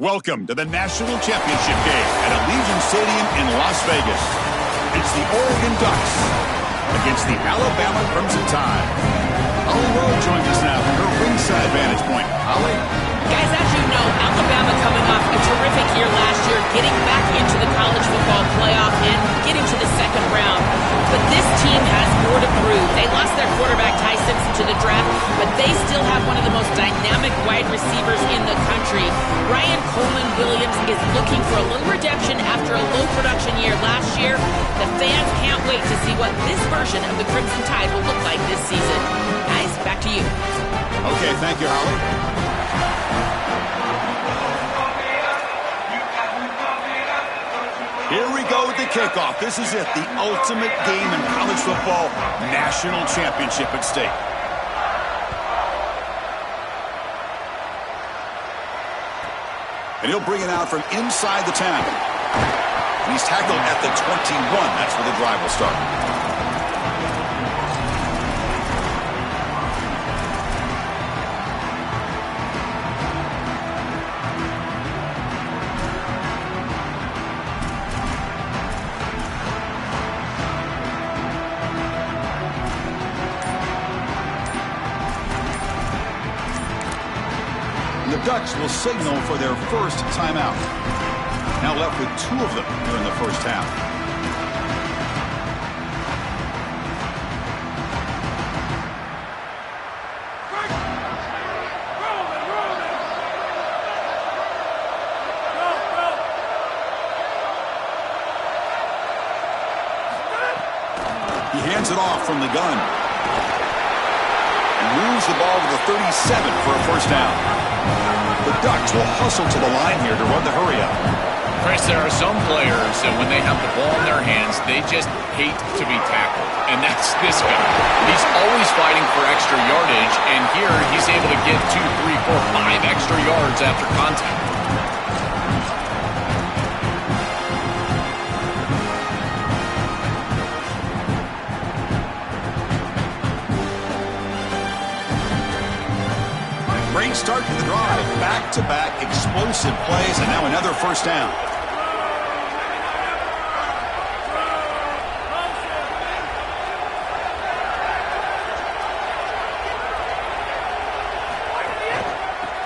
Welcome to the National Championship game at Allegiant Stadium in Las Vegas. It's the Oregon Ducks against the Alabama Crimson Tide. Holly Rowe joins us now from her ringside vantage point. Holly? Guys, as you know, Alabama coming off a terrific year last year, getting back into the college football playoff and getting to the second round. But this team has more to prove. They lost their quarterback, Ty Simpson, to the draft, but they still have one of the most dynamic wide receivers in the country. Ryan Coleman-Williams is looking for a little redemption after a low production year last year. The fans can't wait to see what this version of the Crimson Tide will look like this season. Guys, back to you. Okay, thank you, Holly. Here we go with the kickoff. This is it, the ultimate game in college football, national championship at stake. And he'll bring it out from inside the 10. And he's tackled at the 21. That's where the drive will start. The Ducks will signal for their first timeout. Now left with two of them here in the first half. He hands it off from the gun. And moves the ball to the 37 for a first down. The Ducks will hustle to the line here to run the hurry up. Chris, there are some players that when they have the ball in their hands, they just hate to be tackled. And that's this guy. He's always fighting for extra yardage, and here he's able to get 2, 3, 4, 5 extra yards after contact. Great start to the drive. Back-to-back explosive plays, and now another first down.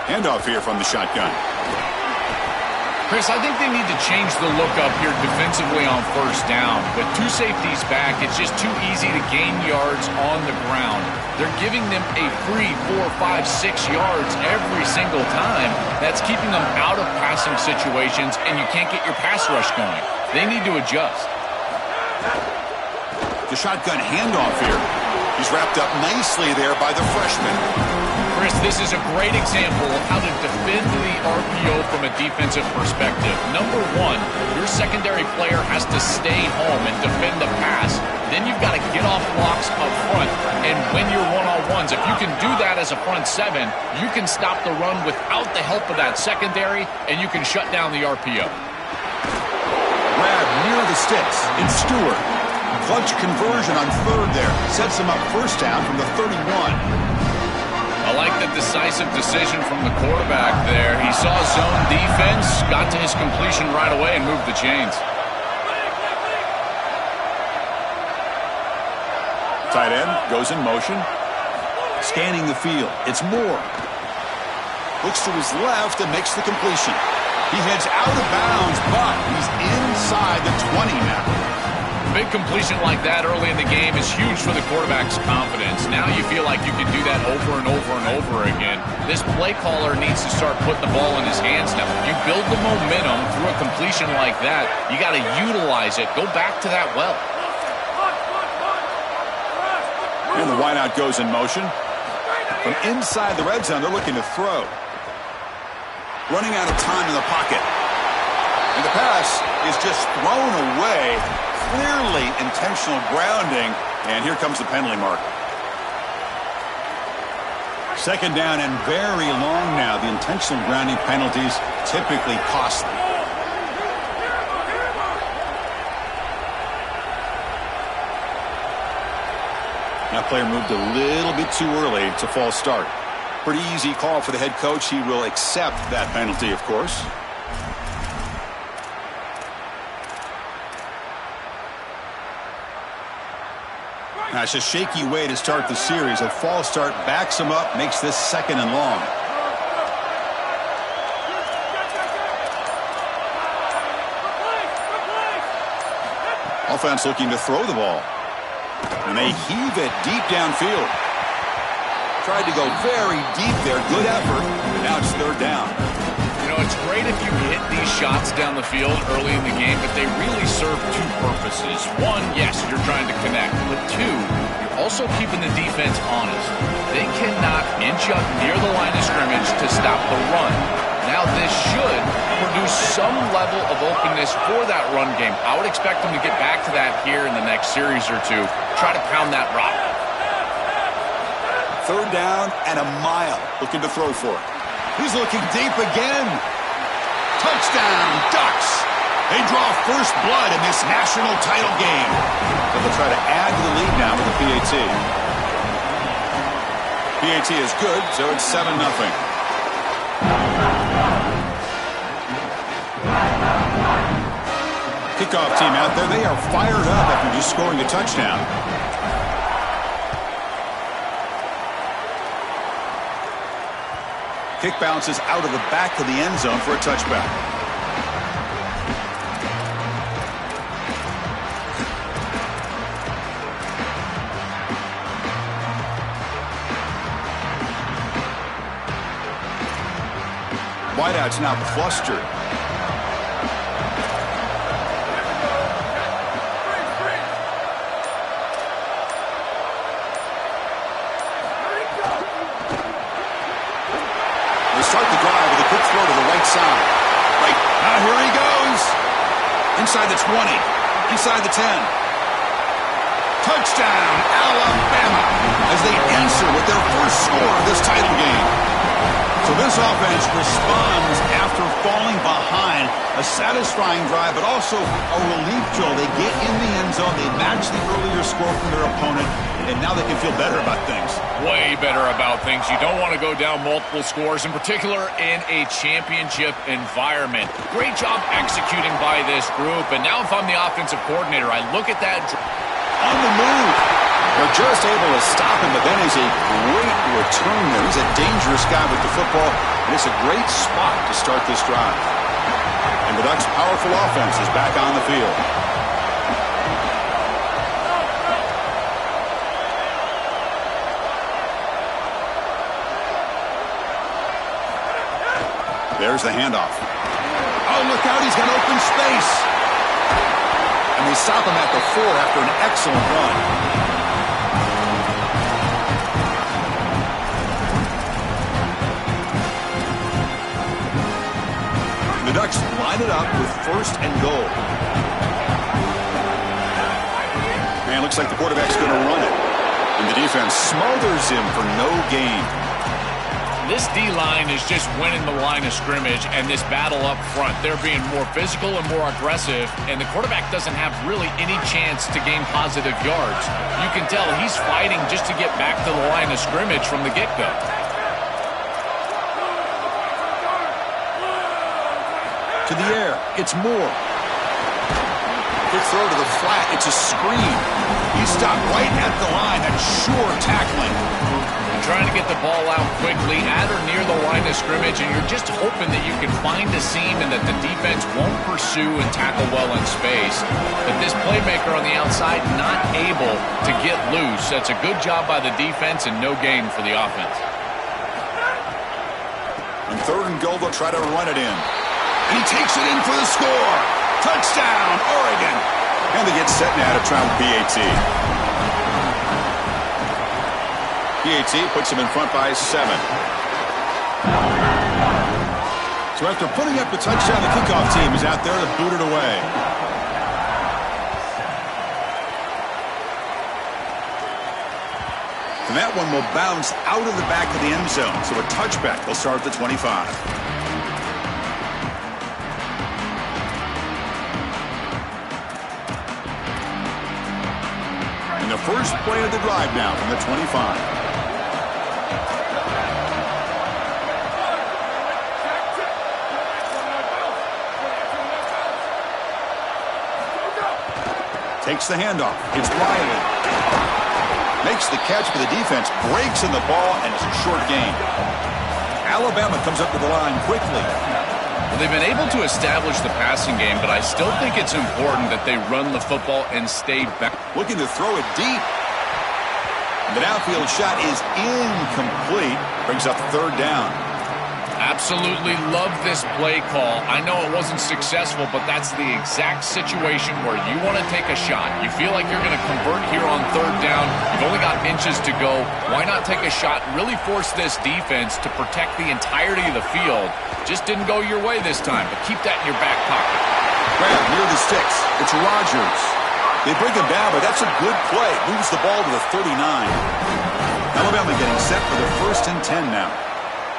Handoff here from the shotgun. Chris, I think they need to change the look up here defensively on first down. With two safeties back, it's just too easy to gain yards on the ground. They're giving them a free 4, 5, 6 yards every single time. That's keeping them out of passing situations, and you can't get your pass rush going. They need to adjust. The shotgun handoff here. He's wrapped up nicely there by the freshman. Chris, this is a great example of how to defend the RPO from a defensive perspective. Number one, your secondary player has to stay home and defend the pass. Then you've got to get off blocks up front and win your one-on-ones. If you can do that as a front seven, you can stop the run without the help of that secondary, and you can shut down the RPO. Grab near the sticks. It's Stewart. Clutch conversion on third there. Sets him up first down from the 31. I like the decisive decision from the quarterback there. He saw zone defense, got to his completion right away, and moved the chains. Tight end goes in motion. Scanning the field. It's Moore. Looks to his left and makes the completion. He heads out of bounds, but he's inside the 20 now. Big completion like that early in the game is huge for the quarterback's confidence. Now you feel like you can do that over and over and over again. This play caller needs to start putting the ball in his hands now. You build the momentum through a completion like that. You got to utilize it. Go back to that well. And the wideout goes in motion. From inside the red zone, they're looking to throw. Running out of time in the pocket. And the pass is just thrown away. Clearly intentional grounding, and here comes the penalty mark. Second down and very long now. The intentional grounding penalties typically costly. That player moved a little bit too early. It's a false start. Pretty easy call for the head coach. He will accept that penalty, of course. That's a shaky way to start the series. A false start backs him up, makes this 2nd and long. Offense looking to throw the ball. And they heave it deep downfield. Tried to go very deep there. Good effort. And now it's 3rd down. You know, it's great if you hit these shots down the field early in the game, but they really serve 2 purposes. One, yes, you're trying to connect. But 2, you're also keeping the defense honest. They cannot inch up near the line of scrimmage to stop the run. Now, this should produce some level of openness for that run game. I would expect them to get back to that here in the next series or 2. Try to pound that rock. 3rd down and a mile. Looking to throw for it. He's looking deep again. Touchdown, Ducks. They draw first blood in this national title game. But they'll try to add to the lead now with a PAT. PAT is good, so it's 7-0. Kickoff team out there. They are fired up after just scoring a touchdown. Kick bounces out of the back of the end zone for a touchback. Wideout's now flustered. Start the drive with a quick throw to the right side. Right, now here he goes. Inside the 20, inside the 10. Touchdown, Alabama, as they answer with their first score of this title game. So this offense responds after falling behind. A satisfying drive, but also a relief, Joel. They get in the end zone, they match the earlier score from their opponent, and now they can feel better about things. Way better about things. You don't want to go down multiple scores, in particular in a championship environment. Great job executing by this group, and now if I'm the offensive coordinator, I look at that on the move. They're just able to stop him, but then is a great return there. He's a dangerous guy with the football, and it's a great spot to start this drive. And the Ducks' powerful offense is back on the field. There's the handoff. Oh, look out, he's got open space. And they stop him at the 4 after an excellent run. The Ducks line it up with 1st and goal. Man, looks like the quarterback's going to run it. And the defense smothers him for no gain. This D-line is just winning the line of scrimmage, and this battle up front, they're being more physical and more aggressive, and the quarterback doesn't have really any chance to gain positive yards. You can tell he's fighting just to get back to the line of scrimmage from the get-go. To the air, it's Moore. Quick throw to the flat, it's a screen. He stopped right at the line. That's sure tackling. Trying to get the ball out quickly at or near the line of scrimmage, and you're just hoping that you can find a seam and that the defense won't pursue and tackle well in space. But this playmaker on the outside not able to get loose. That's a good job by the defense and no gain for the offense. On 3rd and goal, they'll try to run it in. And he takes it in for the score. Touchdown, Oregon. And they get set now to try with PAT. PAT puts him in front by 7. So after putting up the touchdown, the kickoff team is out there to boot it away. And that one will bounce out of the back of the end zone. So a touchback. They'll start at the 25. And the first play of the drive now from the 25. Takes the handoff. It's Riley. Makes the catch, but the defense breaks in the ball, and it's a short gain. Alabama comes up to the line quickly. Well, they've been able to establish the passing game, but I still think it's important that they run the football and stay back. Looking to throw it deep. The downfield shot is incomplete. Brings up third down. Absolutely love this play call. I know it wasn't successful, but that's the exact situation where you want to take a shot. You feel like you're going to convert here on third down. You've only got inches to go. Why not take a shot and really force this defense to protect the entirety of the field? Just didn't go your way this time, but keep that in your back pocket. Grab near the sticks. It's Rodgers. They bring him down, but that's a good play. Moves the ball to the 39. Alabama getting set for the 1st and 10 now.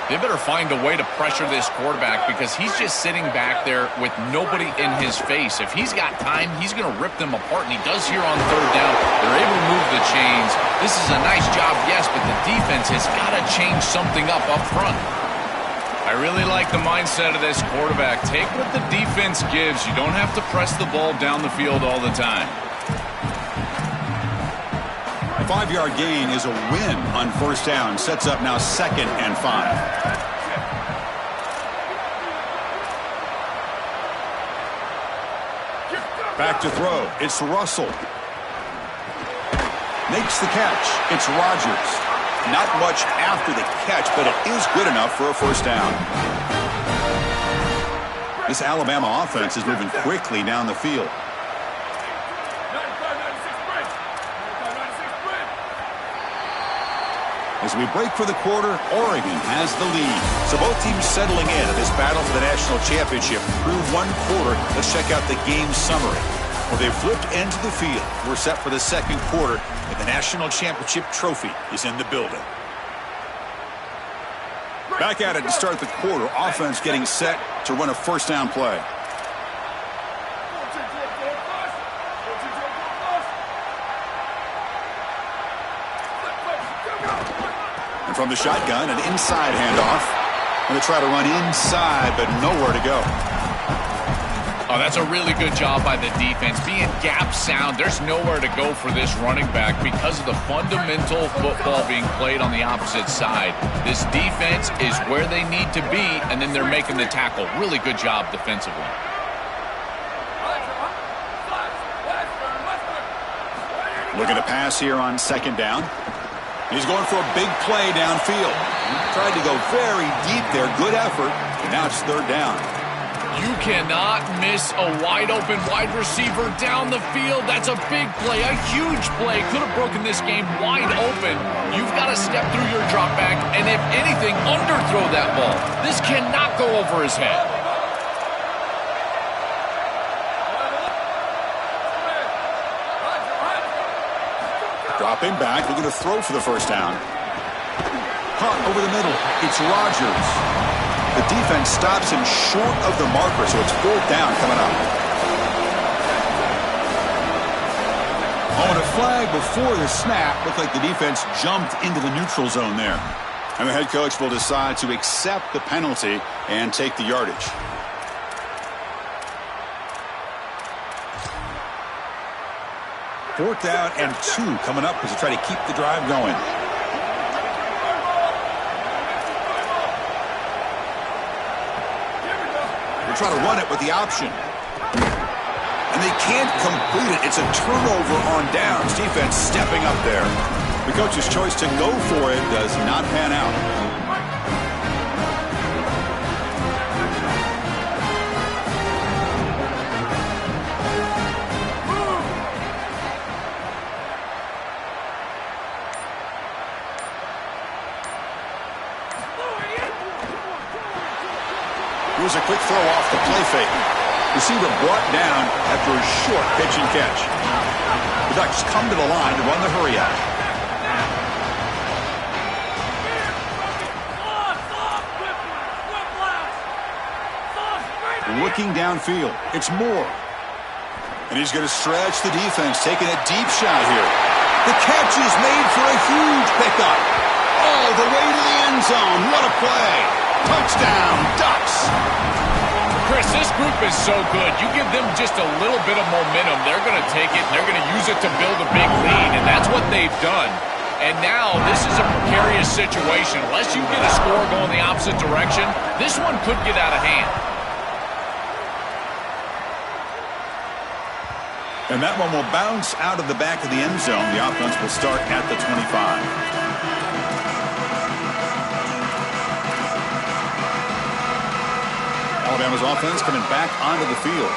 They better find a way to pressure this quarterback because he's just sitting back there with nobody in his face. If he's got time, he's going to rip them apart, and he does here on third down. They're able to move the chains. This is a nice job, yes, but the defense has got to change something up front. I really like the mindset of this quarterback. Take what the defense gives. You don't have to press the ball down the field all the time. A 5-yard gain is a win on first down. Sets up now 2nd and 5. Back to throw. It's Russell. Makes the catch. It's Rodgers. Not much after the catch, but it is good enough for a first down. This Alabama offense is moving quickly down the field. As we break for the quarter, Oregon has the lead. So both teams settling in at this battle for the national championship through one quarter. Let's check out the game summary. Well, they've flipped into the field. We're set for the second quarter, and the national championship trophy is in the building. Back at it to start the quarter. Offense getting set to run a first down play. From the shotgun, an inside handoff. Going to try to run inside, but nowhere to go. Oh, that's a really good job by the defense. Being gap sound, there's nowhere to go for this running back because of the fundamental football being played on the opposite side. This defense is where they need to be, and then they're making the tackle. Really good job defensively. Looking to pass here on second down. He's going for a big play downfield. Tried to go very deep there. Good effort. And now it's third down. You cannot miss a wide-open wide receiver down the field. That's a big play, a huge play. Could have broken this game wide open. You've got to step through your drop back and, if anything, underthrow that ball. This cannot go over his head. Dropping back, looking to throw for the first down. Caught over the middle. It's Rodgers. The defense stops him short of the marker, so it's fourth down coming up. Oh, and a flag before the snap. Looked like the defense jumped into the neutral zone there. And the head coach will decide to accept the penalty and take the yardage. Fourth down and 2 coming up as they try to keep the drive going. They're trying to run it with the option. And they can't complete it. It's a turnover on downs. Defense stepping up there. The coach's choice to go for it does not pan out. Here's a quick throw off the play fake. Receiver brought down after a short pitch and catch. The Ducks come to the line to run the hurry out. Looking downfield. It's Moore. And he's going to stretch the defense, taking a deep shot here. The catch is made for a huge pickup. All the way to the end zone. What a play. Touchdown, Ducks. Chris, this group is so good. You give them just a little bit of momentum, they're going to take it, and they're going to use it to build a big lead, and that's what they've done. And now this is a precarious situation. Unless you get a score going the opposite direction, this one could get out of hand. And that one will bounce out of the back of the end zone. The offense will start at the 25. Alabama's offense coming back onto the field.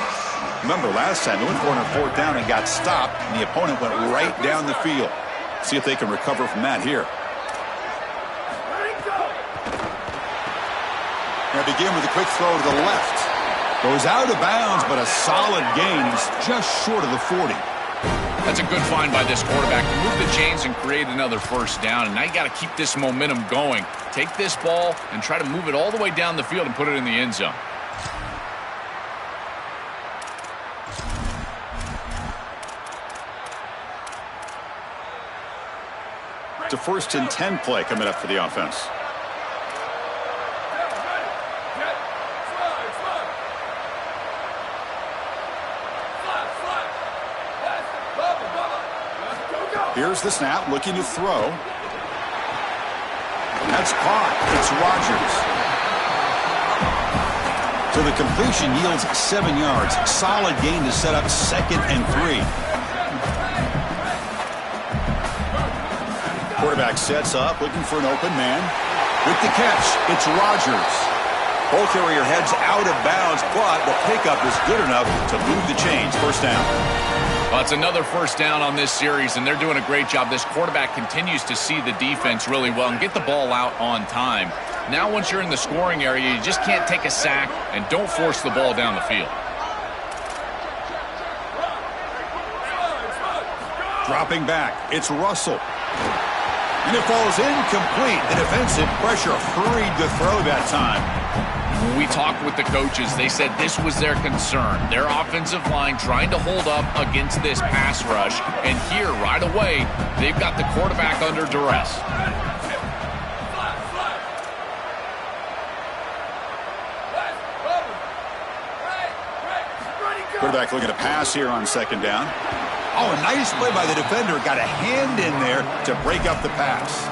Remember, last time they went for it on 4th down and got stopped, and the opponent went right down the field. See if they can recover from that here. Now begin with a quick throw to the left. Goes out of bounds, but a solid gain. He's just short of the 40. That's a good find by this quarterback to move the chains and create another 1st down. And now you got to keep this momentum going. Take this ball and try to move it all the way down the field and put it in the end zone. It's a 1st and 10 play coming up for the offense. Here's the snap, looking to throw. That's caught. It's Rodgers. So the completion yields 7 yards. Solid gain to set up 2nd and 3. Quarterback sets up, looking for an open man. With the catch, it's Rodgers. Ball carrier heads out of bounds, but the pickup is good enough to move the chains. 1st down. Well, it's another 1st down on this series, and they're doing a great job. This quarterback continues to see the defense really well and get the ball out on time. Now, once you're in the scoring area, you just can't take a sack and don't force the ball down the field. Dropping back, it's Russell. And it falls incomplete. The defensive pressure hurried to throw that time. When we talked with the coaches, they said this was their concern. Their offensive line trying to hold up against this pass rush. And here, right away, they've got the quarterback under duress. Quarterback looking to pass here on 2nd down. Oh, a nice play by the defender. Got a hand in there to break up the pass.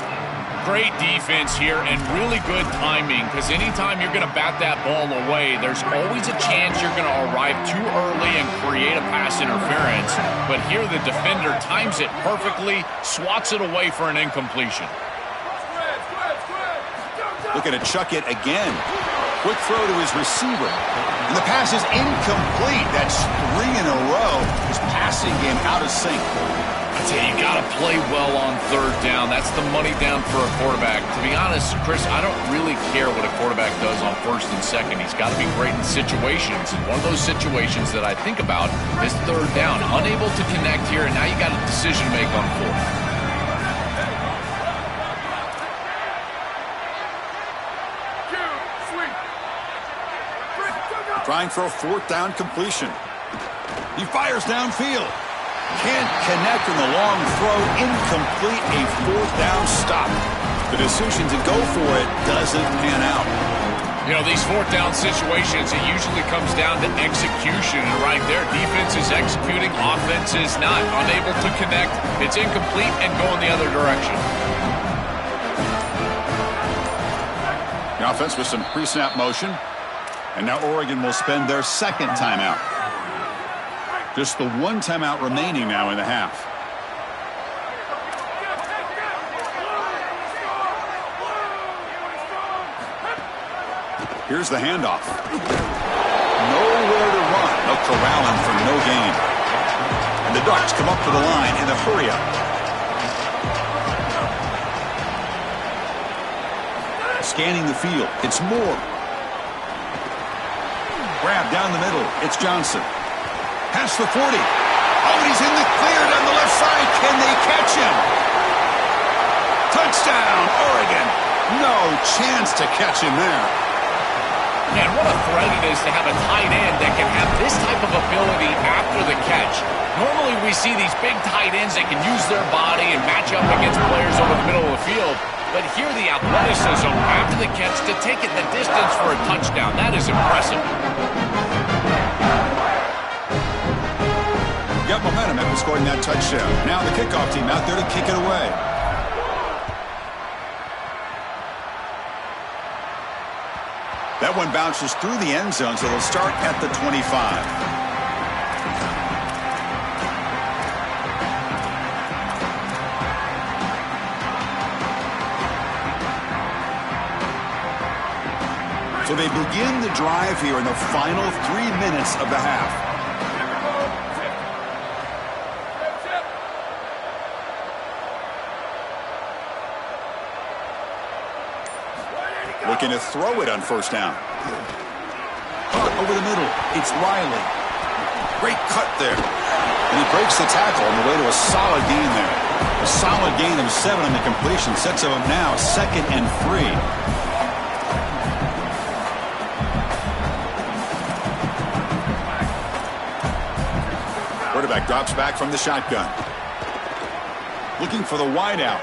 Great defense here and really good timing, because anytime you're going to bat that ball away, there's always a chance you're going to arrive too early and create a pass interference. But here the defender times it perfectly, swats it away for an incompletion. Looking to chuck it again. Quick throw to his receiver. And the pass is incomplete. That's 3 in a row. His passing game out of sync. I tell you, you got to play well on 3rd down. That's the money down for a quarterback. To be honest, Chris, I don't really care what a quarterback does on 1st and 2nd. He's got to be great in situations. And one of those situations that I think about is 3rd down. Unable to connect here, and now you got a decision to make on 4th. Trying for a 4th down completion. He fires downfield. Can't connect in the long throw. Incomplete. A 4th down stop. The decision to go for it doesn't pan out. You know, these 4th down situations, it usually comes down to execution. And right there, defense is executing, offense is not. Unable to connect. It's incomplete and going the other direction. The offense with some pre-snap motion. And now Oregon will spend their 2nd timeout. Just the 1 timeout remaining now in the half. Here's the handoff. Nowhere to run. They'll corral him for no gain. And the Ducks come up to the line in the hurry-up. Scanning the field. It's Moore. Grab down the middle. It's Johnson. Past the 40. Oh, he's in the clear down the left side. Can they catch him? Touchdown, Oregon. No chance to catch him there. Man, what a threat it is to have a tight end that can have this type of ability after the catch. Normally we see these big tight ends that can use their body and match up against players over the middle of the field. But here the athleticism after the catch to take it the distance for a touchdown. That is impressive. Got momentum after scoring that touchdown. Now the kickoff team out there to kick it away. That one bounces through the end zone, so they'll start at the 25. So they begin the drive here in the final 3 minutes of the half. Looking to throw it on first down. Caught over the middle. It's Riley. Great cut there. And he breaks the tackle on the way to a solid gain there. A solid gain of 7 on the completion sets him up now 2nd and 3. Quarterback drops back from the shotgun. Looking for the wideout.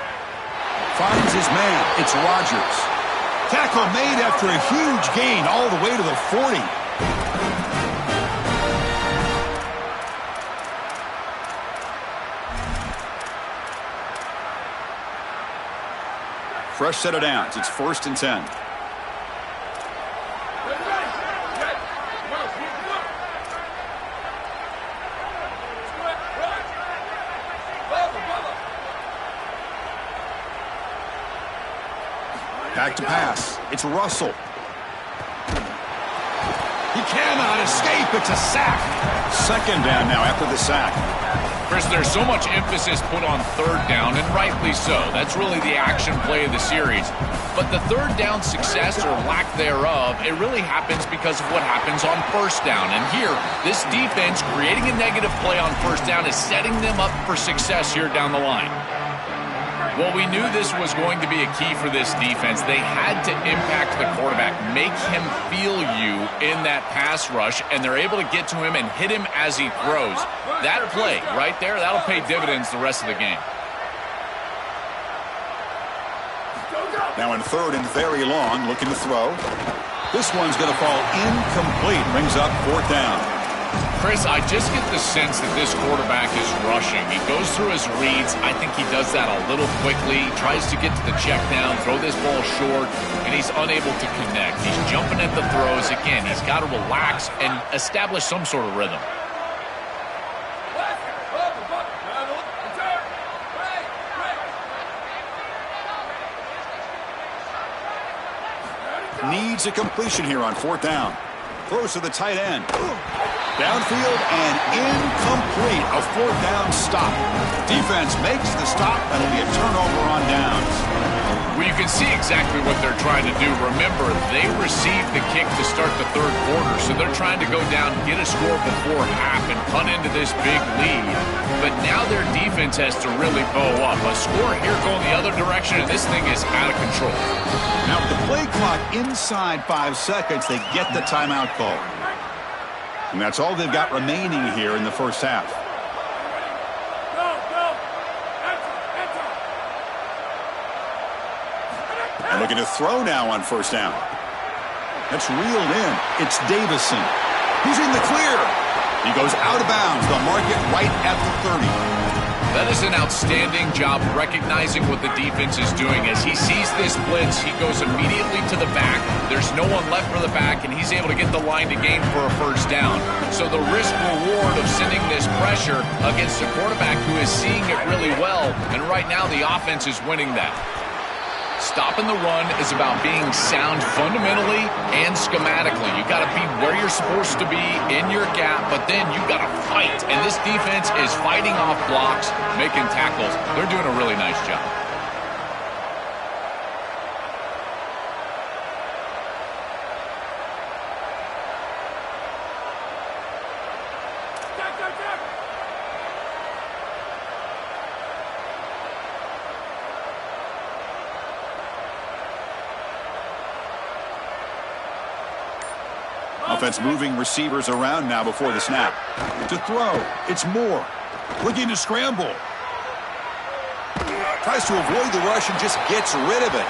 Finds his man. It's Rodgers. Tackle made after a huge gain all the way to the 40. Fresh set of downs. It's 1st and 10. Back to pass. It's Russell. He cannot escape. It's a sack. 2nd down now after the sack. Chris, there's so much emphasis put on 3rd down, and rightly so. That's really the action play of the series. But the 3rd down success or lack thereof, it really happens because of what happens on 1st down. And here, this defense creating a negative play on 1st down is setting them up for success here down the line. Well, we knew this was going to be a key for this defense. They had to impact the quarterback, make him feel you in that pass rush, and they're able to get to him and hit him as he throws. That play right there, that'll pay dividends the rest of the game. Now in 3rd and very long, looking to throw. This one's going to fall incomplete. Brings up 4th down. Chris, I just get the sense that this quarterback is rushing. He goes through his reads. I think he does that a little quickly. Tries to get to the check down, throw this ball short, and he's unable to connect. He's jumping at the throws. Again, he's got to relax and establish some sort of rhythm. Needs a completion here on 4th down. Throws to the tight end. Downfield and incomplete. A 4th down stop. Defense makes the stop, and it'll be a turnover on downs. Well, you can see exactly what they're trying to do. Remember, they received the kick to start the 3rd quarter, so they're trying to go down, get a score before half, and punt into this big lead. But now their defense has to really bow up. A score here going the other direction, and this thing is out of control. Now with the play clock inside 5 seconds, they get the timeout call. And that's all they've got remaining here in the first half. And looking to throw now on 1st down. That's reeled in. It's Davison. He's in the clear. He goes out of bounds. They'll mark it right at the 30. That is an outstanding job recognizing what the defense is doing. As he sees this blitz, he goes immediately to the back. There's no one left for the back, and he's able to get the line to gain for a 1st down. So the risk-reward of sending this pressure against a quarterback who is seeing it really well, and right now the offense is winning that. Stopping the run is about being sound fundamentally and schematically. You got to be where you're supposed to be in your gap, but then you got to fight. And this defense is fighting off blocks, making tackles. They're doing a really nice job. Offense moving receivers around now before the snap. To throw, it's Moore. Looking to scramble. Tries to avoid the rush and just gets rid of it.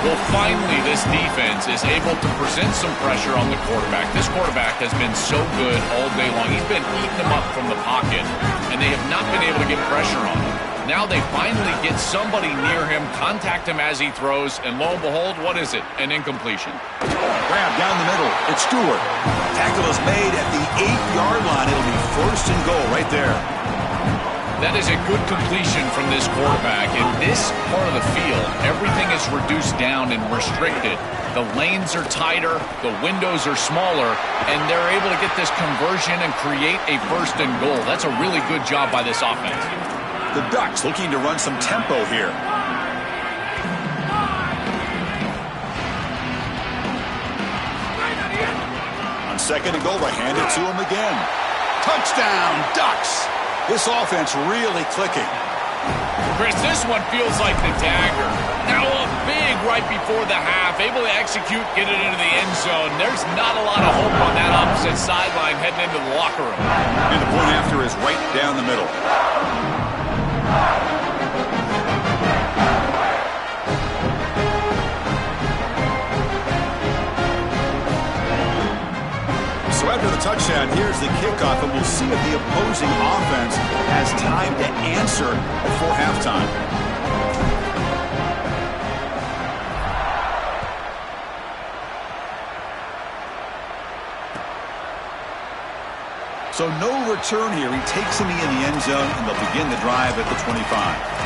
Well, finally, this defense is able to present some pressure on the quarterback. This quarterback has been so good all day long. He's been eating them up from the pocket, and they have not been able to get pressure on him. Now they finally get somebody near him, contact him as he throws, and lo and behold, what is it? An incompletion. Grab down the middle. It's Stewart. Tackle is made at the 8-yard line. It'll be 1st and goal right there. That is a good completion from this quarterback. In this part of the field, everything is reduced down and restricted. The lanes are tighter, the windows are smaller, and they're able to get this conversion and create a 1st and goal. That's a really good job by this offense. The Ducks looking to run some tempo here. On 2nd and goal, they hand it to him again. Touchdown, Ducks! This offense really clicking. Chris, this one feels like the dagger. Now up big right before the half, able to execute, get it into the end zone. There's not a lot of hope on that opposite sideline heading into the locker room. And the point after is right down the middle. So after the touchdown, here's the kickoff, and we'll see if the opposing offense has time to answer before halftime. So no return here. He takes him in the end zone, and they'll begin the drive at the 25.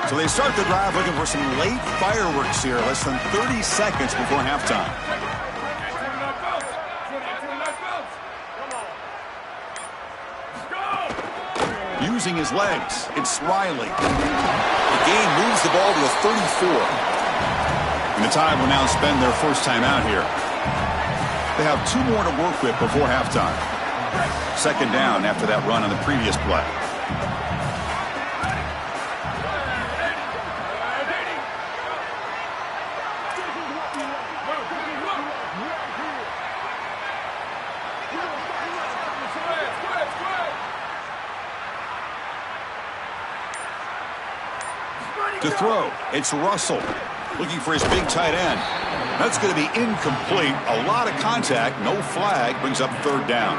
So they start the drive looking for some late fireworks here, less than 30 seconds before halftime. Using his legs, it's Riley. The game moves the ball to the 34. And the Tide will now spend their first time out here. They have 2 more to work with before halftime. 2nd down after that run on the previous play. To throw, it's Russell looking for his big tight end. That's going to be incomplete. A lot of contact, no flag, brings up 3rd down.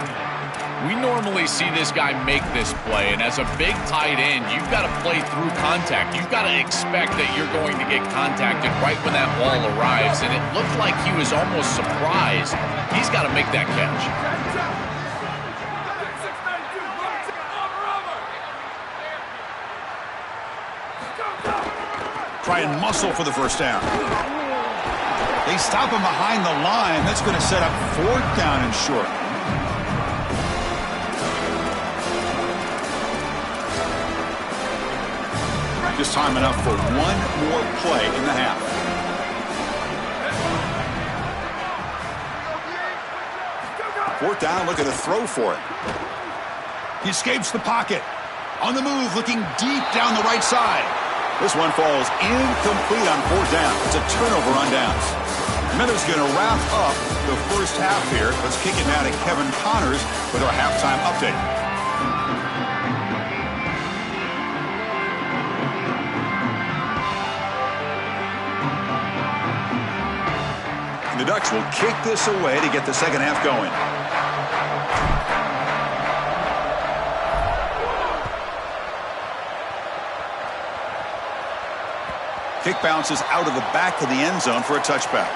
We normally see this guy make this play, and as a big tight end, you've got to play through contact. You've got to expect that you're going to get contacted right when that ball arrives, and it looked like he was almost surprised. He's got to make that catch. Try and muscle for the 1st down. They stop him behind the line. That's going to set up 4th down and short. Just time enough for 1 more play in the half. Fourth down, looking to throw for it. He escapes the pocket. On the move, looking deep down the right side. This one falls incomplete on 4th down. It's a turnover on downs. Minutes going to wrap up the first half here. Let's kick it now to Kevin Connors with our halftime update. And the Ducks will kick this away to get the second half going. Kick bounces out of the back of the end zone for a touchback.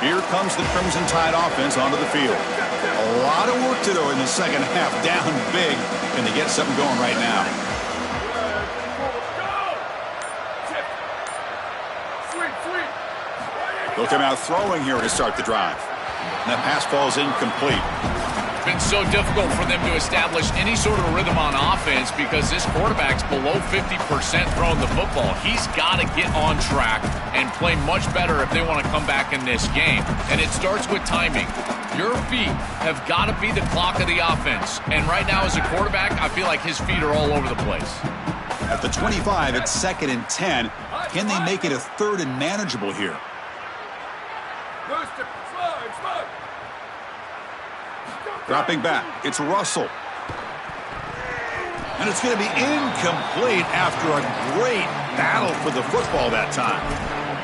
Here comes the Crimson Tide offense onto the field. A lot of work to do in the second half. Down big. Can they get something going right now? They'll come out throwing here to start the drive. And that pass falls incomplete. It's been so difficult for them to establish any sort of rhythm on offense because this quarterback's below 50% throwing the football. He's got to get on track and play much better if they want to come back in this game. And it starts with timing. Your feet have got to be the clock of the offense. And right now as a quarterback, I feel like his feet are all over the place. At the 25, it's 2nd and 10. Can they make it a 3rd and manageable here? Dropping back, it's Russell. And it's going to be incomplete after a great battle for the football that time.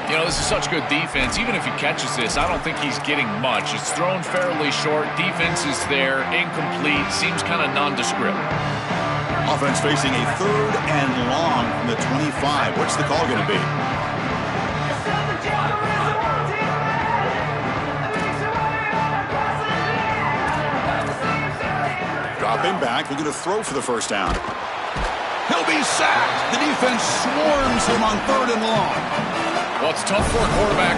You know, this is such good defense. Even if he catches this, I don't think he's getting much. It's thrown fairly short. Defense is there. Incomplete. Seems kind of nondescript. Offense facing a 3rd and long from the 25. What's the call going to be? Dropping back, looking to throw for the first down. He'll be sacked. The defense swarms him on 3rd and long. Well, it's tough for a quarterback.